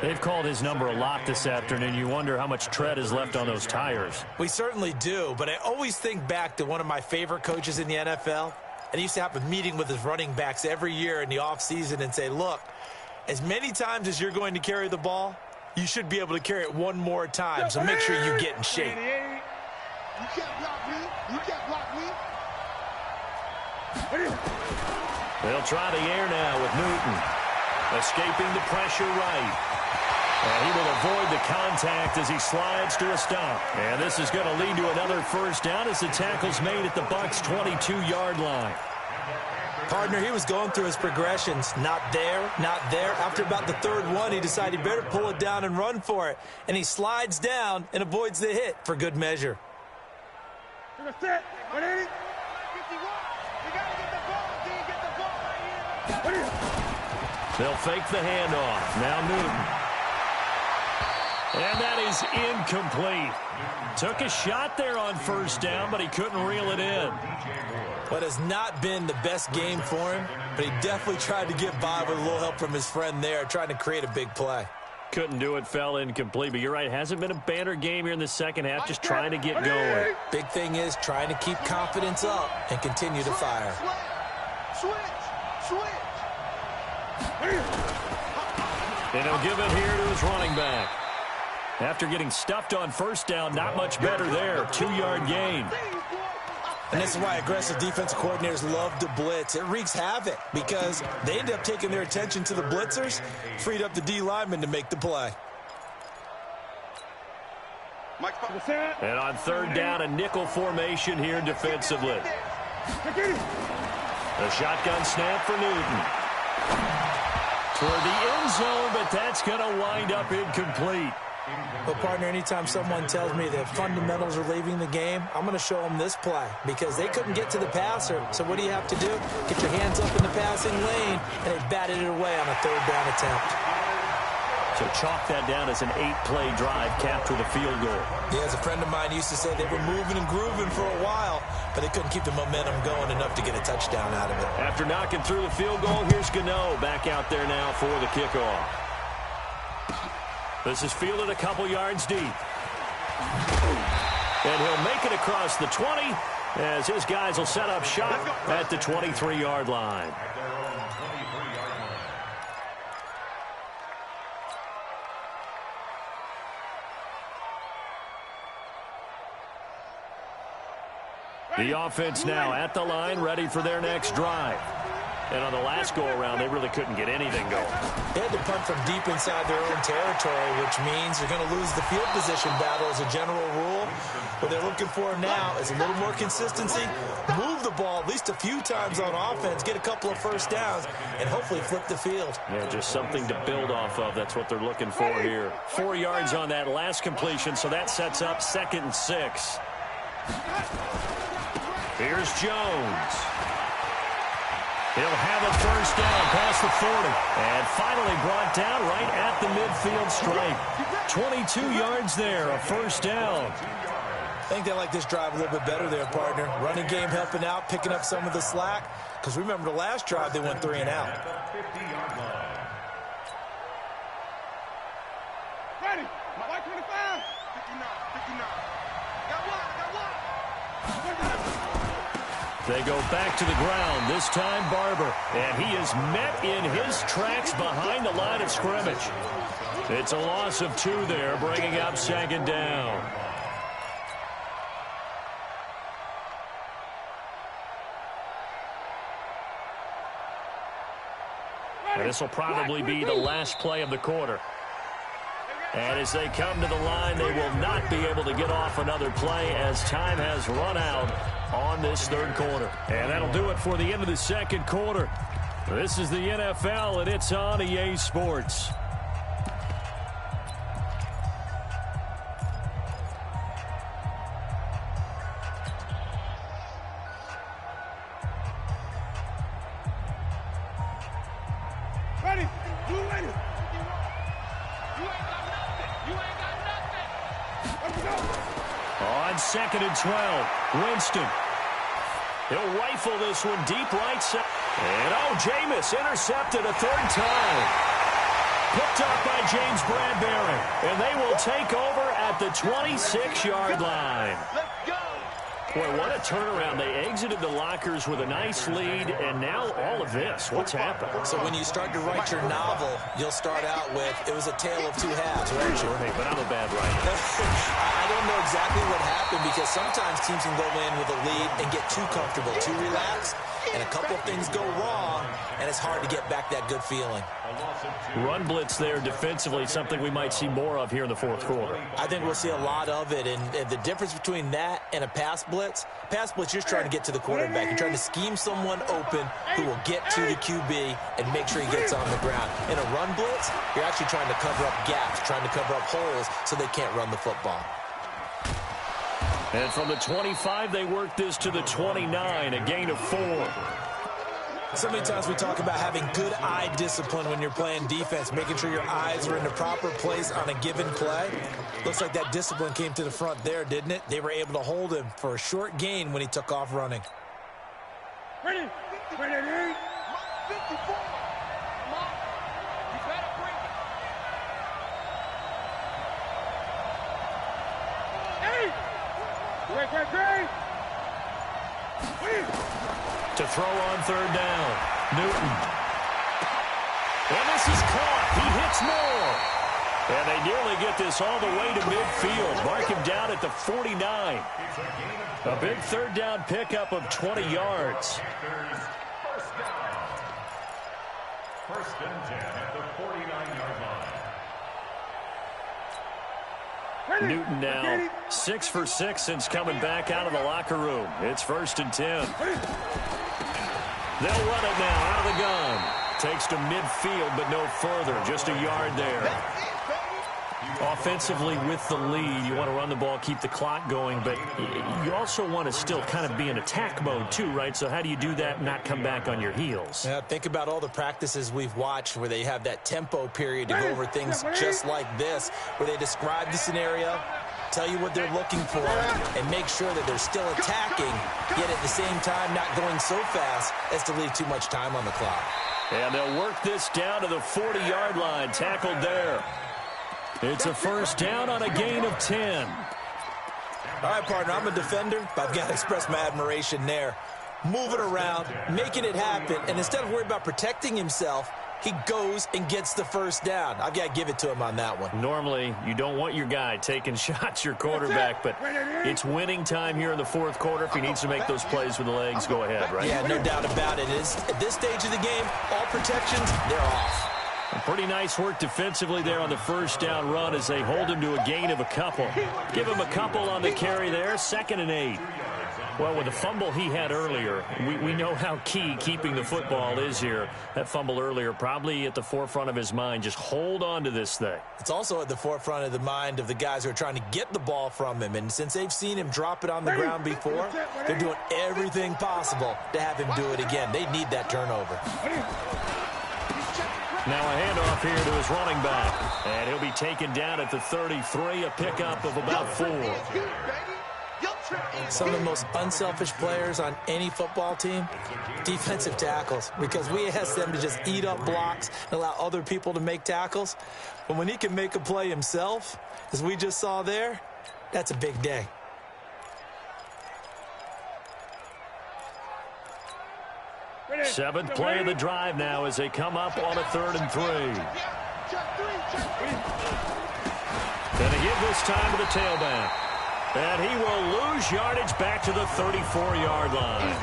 They've called his number a lot this afternoon. You wonder how much tread is left on those tires. We certainly do, but I always think back to one of my favorite coaches in the NFL. And he used to have a meeting with his running backs every year in the offseason and say, look, as many times as you're going to carry the ball, you should be able to carry it one more time, so make sure you get in shape. You can't block me. You can't block me. They'll try the air now with Newton. Escaping the pressure right. And he will avoid the contact as he slides to a stop. And this is going to lead to another first down as the tackle's made at the Bucs' 22-yard line. Partner, he was going through his progressions. Not there, not there. After about the third one, he decided he better pull it down and run for it. And he slides down and avoids the hit for good measure. Set. 180. 51. You got to get the ball. Can you get the ball right here? They'll fake the handoff. Now Newton. And that is incomplete. Took a shot there on first down, but he couldn't reel it in. What has not been the best game for him, but he definitely tried to get by with a little help from his friend there, trying to create a big play. Couldn't do it, fell incomplete, but you're right, hasn't been a banner game here in the second half, just trying to get going. Big thing is trying to keep confidence up and continue to fire. Switch. And he'll give it here to his running back. After getting stuffed on first down, not much better there. 2-yard gain. And this is why aggressive defensive coordinators love to blitz. It wreaks havoc because they end up taking their attention to the blitzers, freed up the D lineman to make the play. And on third down, a nickel formation here defensively. A shotgun snap for Newton. Toward the end zone, but that's going to wind up incomplete. Well, partner, anytime someone tells me that fundamentals are leaving the game, I'm going to show them this play because they couldn't get to the passer. So what do you have to do? Get your hands up in the passing lane, and they batted it away on a third down attempt. So chalk that down as an 8-play drive capped with a field goal. Yeah, as a friend of mine used to say, they were moving and grooving for a while, but they couldn't keep the momentum going enough to get a touchdown out of it. After knocking through the field goal, here's Gano back out there now for the kickoff. This is fielded a couple yards deep. And he'll make it across the 20 as his guys will set up shop at the 23-yard line. The offense now at the line, ready for their next drive. And on the last go-around, they really couldn't get anything going. They had to punt from deep inside their own territory, which means you're going to lose the field position battle as a general rule. What they're looking for now is a little more consistency, move the ball at least a few times on offense, get a couple of first downs, and hopefully flip the field. Yeah, just something to build off of. That's what they're looking for here. 4 yards on that last completion, so that sets up 2nd and 6. Here's Jones. He'll have a first down past the 40. And finally brought down right at the midfield stripe. 22 yards there, a first down. I think they like this drive a little bit better there, partner. Running game helping out, picking up some of the slack. Because remember the last drive, they went 3 and out. Ready. 125. 59. Got one. They go back to the ground, this time Barber. And he is met in his tracks behind the line of scrimmage. It's a loss of 2 there, bringing up 2nd down. And this will probably be the last play of the quarter. And as they come to the line, they will not be able to get off another play as time has run out on this 3rd quarter. And that'll do it for the end of the 2nd quarter. This is the NFL, and it's on EA Sports. Ready. You ready. You ain't got nothing. Let's go. On 2nd and 12, Winston. He'll rifle this one deep right side. And Jameis intercepted a 3rd time. Picked up by James Bradbury. And they will take over at the 26-yard line. Let's go. Boy, what a turnaround. They exited the lockers with a nice lead, and now all of this. What's happened? So when you start to write your novel, you'll start out with, it was a tale of two halves, won't you? Hey, but I'm a bad writer. I don't know exactly what happened because sometimes teams can go in with a lead and get too comfortable, too relaxed, and a couple of things go wrong, and it's hard to get back that good feeling. Run blitz there defensively, something we might see more of here in the fourth quarter. I think we'll see a lot of it, and the difference between that and a pass blitz, you're just trying to get to the quarterback. You're trying to scheme someone open who will get to the QB and make sure he gets on the ground. In a run blitz, you're actually trying to cover up gaps, trying to cover up holes so they can't run the football. And from the 25, they work this to the 29, a gain of 4. So many times we talk about having good eye discipline when you're playing defense, making sure your eyes are in the proper place on a given play. Looks like that discipline came to the front there, didn't it? They were able to hold him for a short gain when he took off running. Ready? 54. Come on. You better bring it. Hey! Great. To throw on third down, Newton. And this is caught. He hits more. And they nearly get this all the way to midfield. Mark him down at the 49. A big third down pickup of 20 yards. First and 10 at the 49-yard line. Newton now 6 for 6 since coming back out of the locker room. It's first and 10. They'll run it now out of the gun. Takes to midfield, but no further. Just a yard there. Offensively with the lead, you want to run the ball, keep the clock going, but you also want to still kind of be in attack mode too, right? So how do you do that and not come back on your heels? Yeah, think about all the practices we've watched where they have that tempo period to go over things just like this, where they describe the scenario, tell you what they're looking for, and make sure that they're still attacking, yet at the same time not going so fast as to leave too much time on the clock. And they'll work this down to the 40-yard line, tackled there. It's a first down on a gain of 10. All right, partner, I'm a defender, but I've got to express my admiration there. Moving around, making it happen, and instead of worrying about protecting himself, he goes and gets the first down. I've got to give it to him on that one. Normally, you don't want your guy taking shots, your quarterback, but it's winning time here in the fourth quarter. If he needs to make those plays with the legs, go ahead, right? Yeah, no doubt about it. At this stage of the game, all protections, they're off. Pretty nice work defensively there on the first down run as they hold him to a gain of a couple. Give him a couple on the carry there, 2nd and 8. Well, with the fumble he had earlier, we know how key keeping the football is here. That fumble earlier probably at the forefront of his mind. Just hold on to this thing. It's also at the forefront of the mind of the guys who are trying to get the ball from him. And since they've seen him drop it on the ground before, they're doing everything possible to have him do it again. They need that turnover. Now a handoff here to his running back. And he'll be taken down at the 33, a pickup of about 4. Some of the most unselfish players on any football team, defensive tackles, because we ask them to just eat up blocks and allow other people to make tackles. But when he can make a play himself, as we just saw there, that's a big day. Seventh play of the drive now as they come up on a 3rd and 3. And they give this time to the tailback. And he will lose yardage back to the 34-yard line.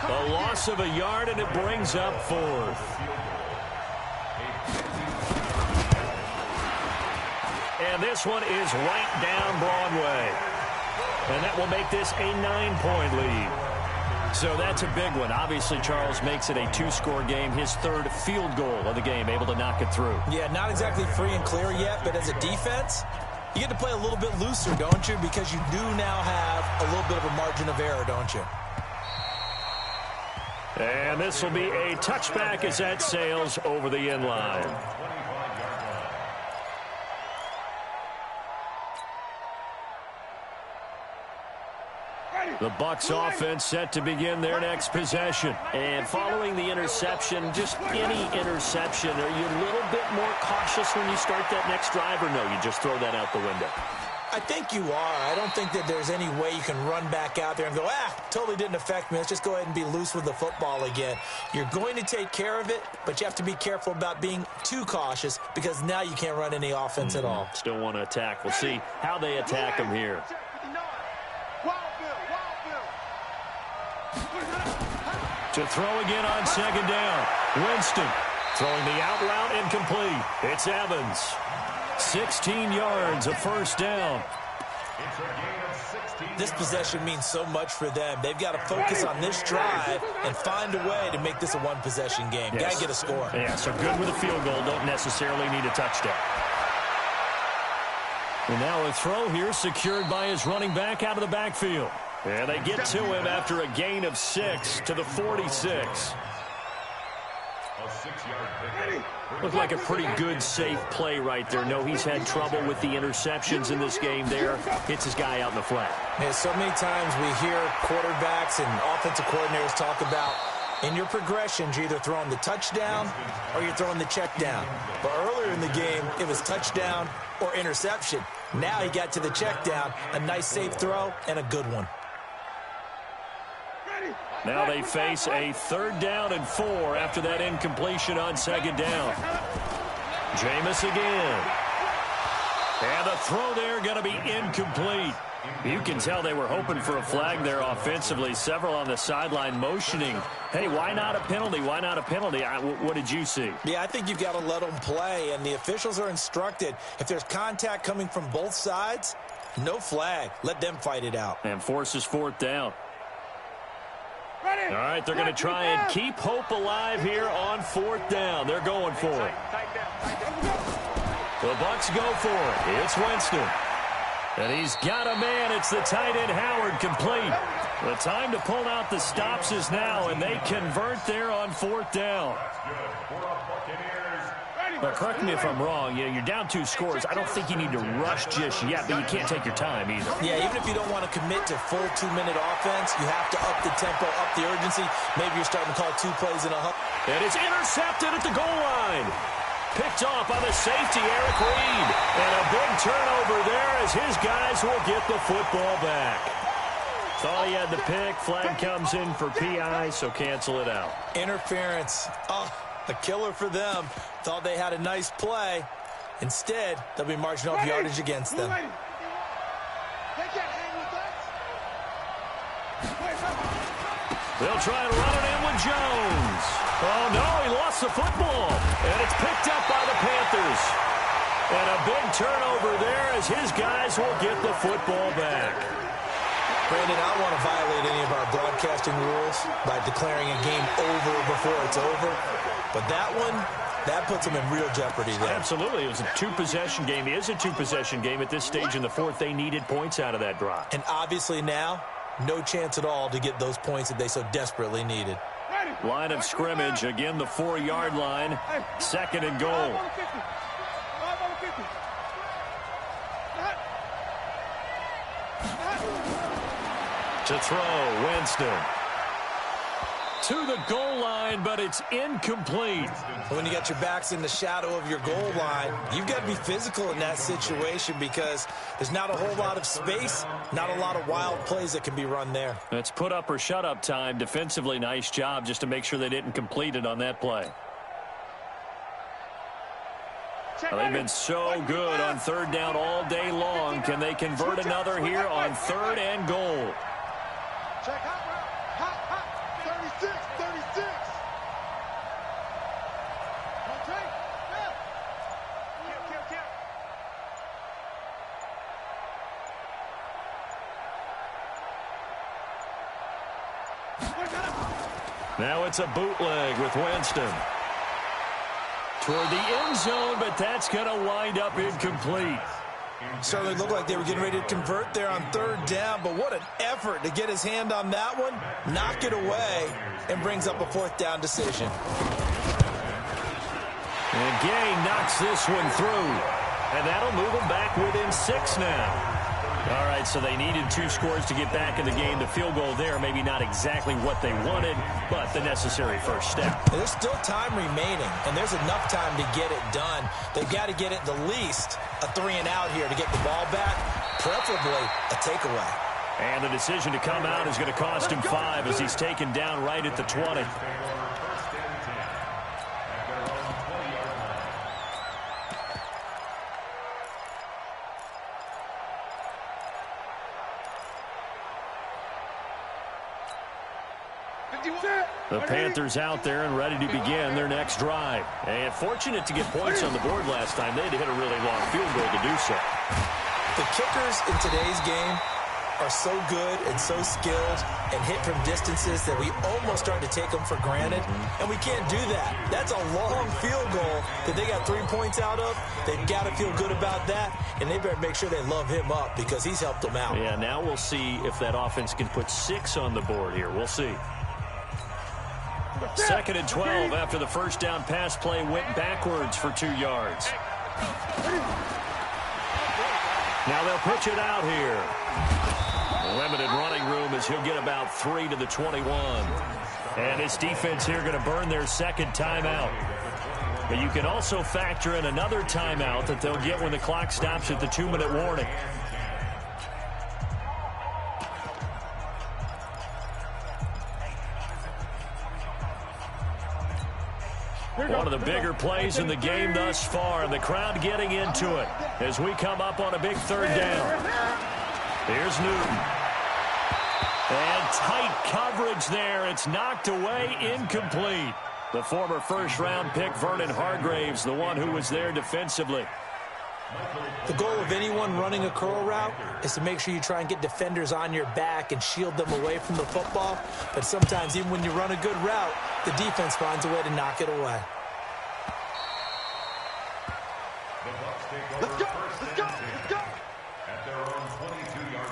A loss of a yard, and it brings up 4th. And this one is right down Broadway. And that will make this a 9-point lead. So that's a big one. Obviously, Charles makes it a 2-score game. His 3rd field goal of the game, able to knock it through. Yeah, not exactly free and clear yet, but as a defense, you get to play a little bit looser, don't you? Because you do now have a little bit of a margin of error, don't you? And this will be a touchback as that sails over the end line. The Bucs offense set to begin their next possession. And following the interception, just any interception, are you a little bit more cautious when you start that next drive, or no, you just throw that out the window? I think you are. I don't think that there's any way you can run back out there and go, totally didn't affect me. Let's just go ahead and be loose with the football again. You're going to take care of it, but you have to be careful about being too cautious because now you can't run any offense at all. Still want to attack. We'll see how they attack them here. To throw again on second down. Winston throwing the out route incomplete. It's Evans. 16 yards, a first down. This possession means so much for them. They've got to focus on this drive and find a way to make this a one-possession game. Yes. Got to get a score. Yeah, so good with a field goal. Don't necessarily need a touchdown. And now a throw here secured by his running back out of the backfield. And they get to him after a gain of 6 to the 46. Looked like a pretty good, safe play right there. No, he's had trouble with the interceptions in this game there. Hits his guy out in the flat. Man, so many times we hear quarterbacks and offensive coordinators talk about in your progressions, you're either throwing the touchdown or you're throwing the check down. But earlier in the game, it was touchdown or interception. Now he got to the check down, a nice safe throw, and a good one. Now they face a 3rd down and 4 after that incompletion on second down. Jameis again. And the throw there going to be incomplete. You can tell they were hoping for a flag there offensively. Several on the sideline motioning. Hey, why not a penalty? Why not a penalty? What did you see? Yeah, I think you've got to let them play, and the officials are instructed. If there's contact coming from both sides, no flag. Let them fight it out. And forces 4th down. All right, they're going to try and keep hope alive here on 4th down. They're going for it. The Bucs go for it. It's Winston. And he's got a man. It's the tight end Howard complete. The time to pull out the stops is now, and they convert there on 4th down. But correct me if I'm wrong. You're down 2 scores. I don't think you need to rush just yet, but you can't take your time either. Yeah, even if you don't want to commit to full 2-minute offense, you have to up the tempo, up the urgency. Maybe you're starting to call 2 plays in a huff. And it's intercepted at the goal line. Picked off by the safety, Eric Reed. And a big turnover there as his guys will get the football back. Thought he had the pick. Flag comes in for PI, so cancel it out. Interference. Oh, a killer for them. Thought they had a nice play. Instead, they'll be marching off yardage against them. They'll try and run it in with Jones. Oh, no, he lost the football. And it's picked up by the Panthers. And a big turnover there as his guys will get the football back. Brandon, I don't want to violate any of our broadcasting rules by declaring a game over before it's over. But that one, that puts them in real jeopardy there. Absolutely. It was a 2-possession game. It is a 2-possession game at this stage in the 4th. They needed points out of that drive. And obviously now, no chance at all to get those points that they so desperately needed. Line of scrimmage, again the 4-yard line. 2nd and goal. To throw, Winston. To the goal line, but it's incomplete. When you got your backs in the shadow of your goal line, you've got to be physical in that situation because there's not a whole lot of space, not a lot of wild plays that can be run there. It's put up or shut up time. Defensively, nice job just to make sure they didn't complete it on that play. Well, they've been so good on 3rd down all day long. Can they convert another here on 3rd and goal? Check hot route. Hot. 36, 36. Okay. Kill. Now it's a bootleg with Winston. Toward the end zone, but that's going to wind up incomplete. Certainly looked like they were getting ready to convert there on 3rd down, but what an effort to get his hand on that one, knock it away, and brings up a 4th down decision. And Gay knocks this one through, and that'll move them back within 6 now. All right, so they needed 2 scores to get back in the game. The field goal there, maybe not exactly what they wanted, but the necessary first step. There's still time remaining, and there's enough time to get it done. They've got to get it the least a 3-and-out here to get the ball back, preferably a takeaway. And the decision to come out is going to cost him 5 as he's taken down right at the 20. The Panthers out there and ready to begin their next drive. And fortunate to get points on the board last time. They had to hit a really long field goal to do so. The kickers in today's game are so good and so skilled and hit from distances that we almost start to take them for granted. And we can't do that. That's a long field goal that they got 3 points out of. They've got to feel good about that, and they better make sure they love him up because he's helped them out. Yeah, now we'll see if that offense can put 6 on the board here. We'll see. 2nd and 12 after the first down pass play went backwards for 2 yards. Now they'll pitch it out here. Limited running room as he'll get about 3 to the 21. And this defense here going to burn their second timeout. But you can also factor in another timeout that they'll get when the clock stops at the 2-minute warning. One of the bigger plays in the game thus far, and the crowd getting into it as we come up on a big 3rd down. Here's Newton. And tight coverage there. It's knocked away, incomplete. The former first-round pick, Vernon Hargraves, the one who was there defensively. The goal of anyone running a curl route is to make sure you try and get defenders on your back and shield them away from the football. But sometimes, even when you run a good route, the defense finds a way to knock it away. Let's go! Let's go! Let's go! At their own 22-yard line.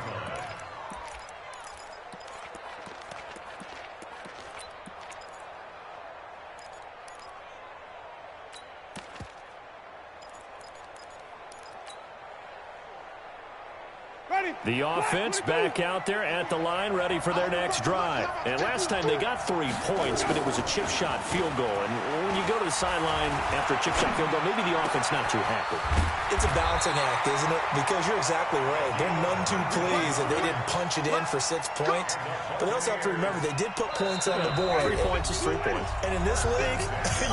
The offense back out there at the line, ready for their next drive. And last time they got 3 points, but it was a chip shot field goal. And when you go to the sideline after a chip shot field goal, maybe the offense not too happy. It's a balancing act, isn't it? Because you're exactly right. They're none too pleased that they didn't punch it in for 6 points. But they also have to remember they did put points on the board. 3 points is 3 points. And in this league,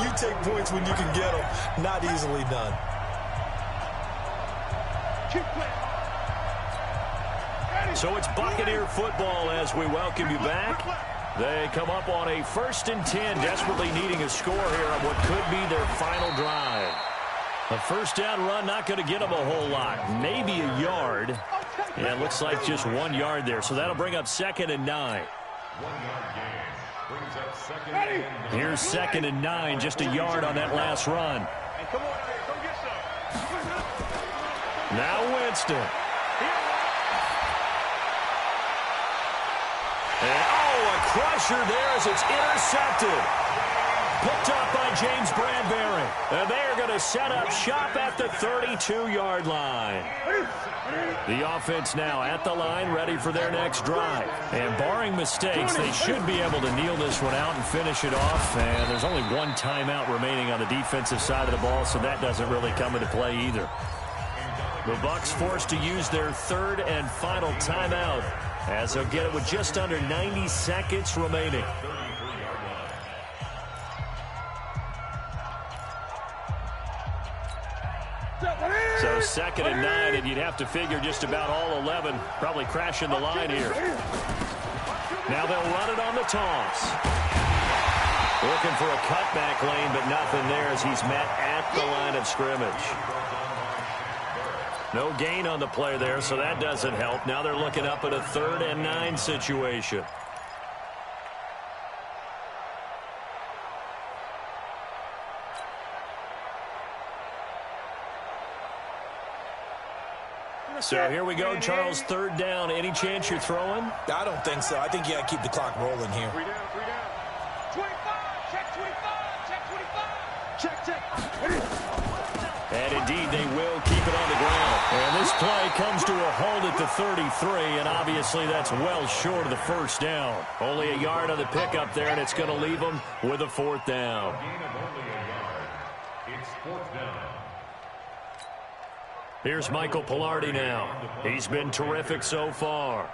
you take points when you can get them. Not easily done. Keep playing. So it's Buccaneer football as we welcome you back. They come up on a 1st and 10, desperately needing a score here on what could be their final drive. A first down run, not going to get them a whole lot. Maybe a yard. Yeah, it looks like just 1 yard there. So that'll bring up 2nd and 9. 1-yard gain brings up 2nd and 9. Here's 2nd and 9, just a yard on that last run. Hey, come on, go get some. Now Winston. And, a crusher there as it's intercepted. Picked up by James Bradbury. And they are going to set up shop at the 32-yard line. The offense now at the line, ready for their next drive. And barring mistakes, they should be able to kneel this one out and finish it off. And there's only 1 timeout remaining on the defensive side of the ball, so that doesn't really come into play either. The Bucs forced to use their 3rd and final timeout, as they'll get it with just under 90 seconds remaining. So 2nd and 9, and you'd have to figure just about all 11 probably crashing the line here. Now they'll run it on the toss. Looking for a cutback lane, but nothing there as he's met at the line of scrimmage. No gain on the play there, so that doesn't help. Now they're looking up at a 3rd and 9 situation. So here we go, Charles, 3rd down. Any chance you're throwing? I don't think so. I think you got to keep the clock rolling here. 3 down, 3 down. 25, check 25, check 25. Check. And indeed, they will keep it on the ground. And this play comes to a halt at the 33, and obviously that's well short of the first down. Only a yard on the pickup there, and it's going to leave them with a fourth down. Gain of only a yard. It's fourth down. Here's Michael Pilardi now. He's been terrific so far.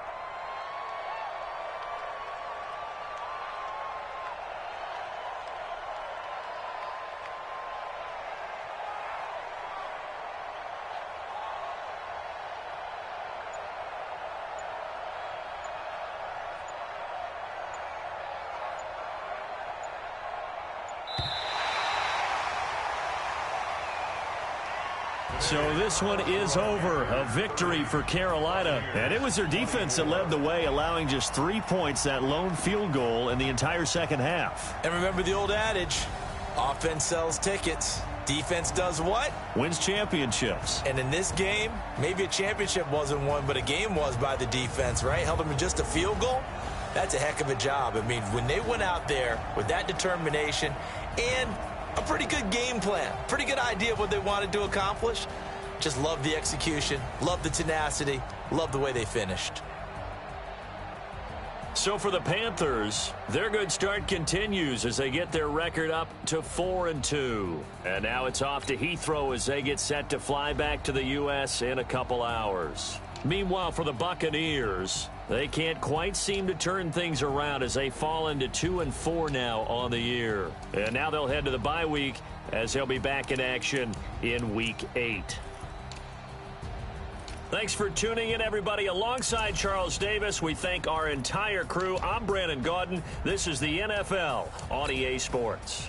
So this one is over. A victory for Carolina. And it was their defense that led the way, allowing just 3 points, that lone field goal in the entire second half. And remember the old adage, offense sells tickets. Defense does what? Wins championships. And in this game, maybe a championship wasn't won, but a game was by the defense, right? Held them to just a field goal. That's a heck of a job. I mean, when they went out there with that determination and a pretty good game plan, pretty good idea of what they wanted to accomplish. Just love the execution, love the tenacity, love the way they finished. So for the Panthers, their good start continues as they get their record up to 4-2. And now it's off to Heathrow as they get set to fly back to the U.S. in a couple hours. Meanwhile, for the Buccaneers, they can't quite seem to turn things around as they fall into 2-4 now on the year. And now they'll head to the bye week as they'll be back in action in Week 8. Thanks for tuning in, everybody. Alongside Charles Davis, we thank our entire crew. I'm Brandon Gaudin. This is the NFL on EA Sports.